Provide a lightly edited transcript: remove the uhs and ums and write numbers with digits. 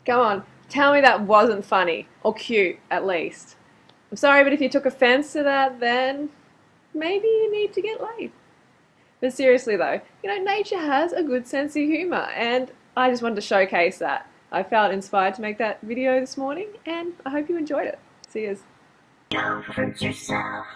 Come on, tell me that wasn't funny, or cute, at least. I'm sorry, but if you took offense to that, then maybe you need to get laid. But seriously though, nature has a good sense of humour, and I just wanted to showcase that. I felt inspired to make that video this morning, and I hope you enjoyed it. See yous. Don't hurt yourself.